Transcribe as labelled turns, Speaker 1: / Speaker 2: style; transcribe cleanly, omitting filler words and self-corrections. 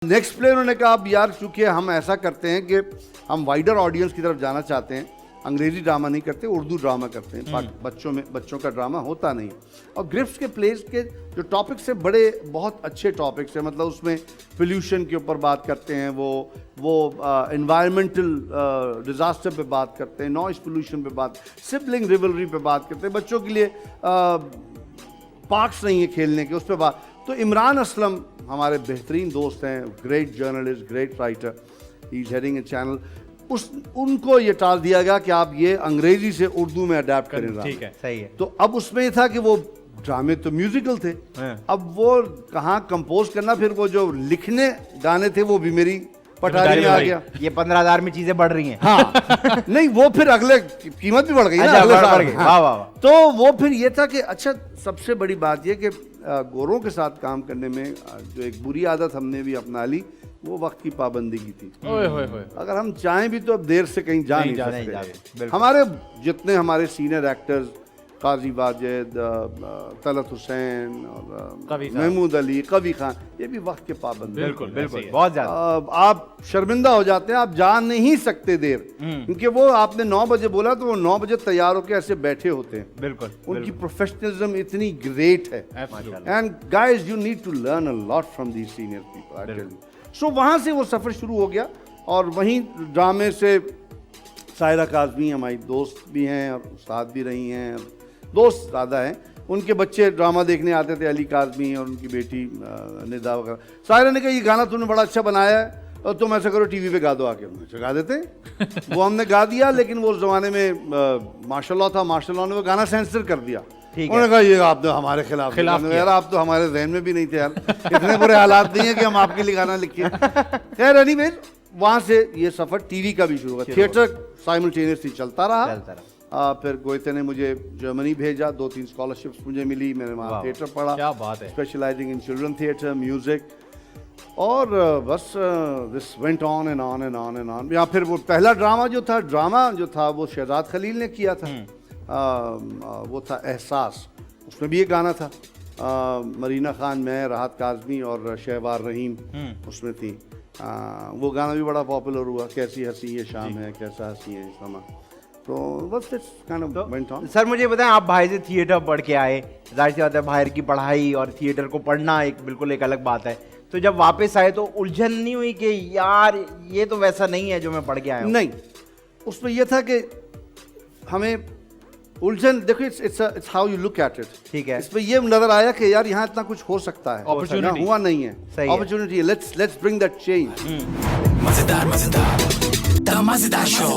Speaker 1: Next پلے انہوں نے کہا اب یار چونکہ ہم ایسا کرتے ہیں کہ ہم وائڈر آڈینس کی طرف جانا چاہتے ہیں, انگریزی ڈرامہ نہیں کرتے, اردو ڈرامہ کرتے ہیں, بچوں کا ڈرامہ ہوتا نہیں. اور گرفٹس کے پلیز کے جو ٹاپکس ہیں بڑے بہت اچھے ٹاپکس ہیں, مطلب اس میں پولیوشن کے اوپر بات کرتے ہیں, وہ انوائرمنٹل ڈیزاسٹر پہ بات کرتے ہیں, نوائز پولیوشن پہ بات, سبلنگ ریولری پہ بات کرتے ہیں, بچوں کے لیے پارکس نہیں ہیں کھیلنے کے, اس پہ بات. تو عمران اسلم ہمارے بہترین دوست ہیں, great journalist, great writer, he is heading a channel. ان کو یہ ٹال دیا گیا کہ آپ یہ انگریزی سے اردو میں اڈیپٹ کریں.
Speaker 2: ٹھیک ہے, صحیح ہے.
Speaker 1: تو اب اس میں یہ تھا کہ وہ ڈرامے تو میوزیکل تھے, اب وہ کہاں کمپوز کرنا, پھر وہ جو لکھنے گانے تھے وہ بھی میری پٹاری میں آ گیا.
Speaker 2: یہ 15,000 میں چیزیں بڑھ رہی ہیں.
Speaker 1: ہاں نہیں, وہ پھر اگلے قیمت بھی بڑھ گئی نا اگلے سال. تو وہ پھر یہ تھا کہ اچھا سب سے بڑی بات یہ کہ گوروں کے ساتھ کام کرنے میں جو ایک بری عادت ہم نے بھی اپنا لی وہ وقت کی پابندی کی تھی. اگر ہم چاہیں بھی تو اب دیر سے کہیں جا نہیں سکتے. ہمارے جتنے ہمارے سینئر ایکٹرز, قاضی واجد, طلعت حسین اور محمود علی, قوی خان, یہ بھی وقت کے پابند ہیں.
Speaker 2: بالکل بالکل, بہت زیادہ.
Speaker 1: آپ شرمندہ ہو جاتے ہیں, آپ جا نہیں سکتے دیر, کیونکہ وہ آپ نے 9 بجے بولا تو وہ 9 بجے تیار ہو کے ایسے بیٹھے ہوتے ہیں.
Speaker 2: بالکل,
Speaker 1: ان کی پروفیشنلزم اتنی گریٹ ہے. And guys you need to learn a lot from these senior people. So وہاں سے وہ سفر شروع ہو گیا, اور وہیں ڈرامے سے سائرہ کاظمی ہماری دوست بھی ہیں اور استاد بھی رہی ہیں, دوست زیادہ ہیں. ان کے بچے ڈرامہ دیکھنے آتے تھے, علی کاظمی اور ان کی بیٹی ندا وغیرہ. سائرہ نے کہا یہ گانا تم نے بڑا اچھا بنایا ہے اور تم ایسا کرو ٹی وی پہ گا دو, آ کے گا دیتے. وہ ہم نے گا دیا, لیکن وہ اس زمانے میں ماشاء اللہ تھا, ماشاء اللہ نے وہ گانا سینسر کر دیا. انہوں نے کہا یہ آپ تو ہمارے خلاف یار, آپ تو ہمارے ذہن میں بھی نہیں تھے یار, اتنے برے حالات نہیں ہیں کہ ہم آپ کے لیے گانا لکھیں. خیر اینی ویز وہاں سے یہ سفر ٹی وی کا بھی شروع ہوا. تھیٹر سائملٹینیسلی چلتا رہا. پھر گوئتے نے مجھے جرمنی بھیجا, 2-3 اسکالرشپس مجھے ملی, میں نے وہاں تھیٹر پڑھا, specialising in children theatre, music, اور بس this went on and on and on and on. یا پھر وہ پہلا ڈرامہ جو تھا وہ شہزاد خلیل نے کیا تھا, وہ تھا احساس. اس میں بھی ایک گانا تھا, مرینا خان, میں, راحت کاظمی اور شہوار رحیم اس میں تھی. وہ گانا بھی بڑا پاپولر ہوا, کیسی ہنسی یہ شام ہے, کیسا ہنسی ہے سما. تو بس
Speaker 2: سر مجھے بتائیں, آپ باہر سے تھیٹر پڑھ کے آئے, ظاہر سی بات ہے باہر کی پڑھائی اور تھیٹر کو پڑھنا ایک بالکل ایک الگ بات ہے. تو جب واپس آئے تو الجھن نہیں ہوئی کہ یار یہ تو ویسا نہیں ہے جو میں پڑھ کے آیا ہوں؟
Speaker 1: نہیں, اس میں یہ تھا کہ ہمیں الجھن, دیکھو it's how you look at it. ٹھیک ہے, اس میں یہ نظر آیا کہ یار یہاں اتنا کچھ ہو سکتا ہے, ہوا نہیں ہے, اپرچونٹی ہے, لیٹس برنگ دیٹ چینج. مزیدار شو.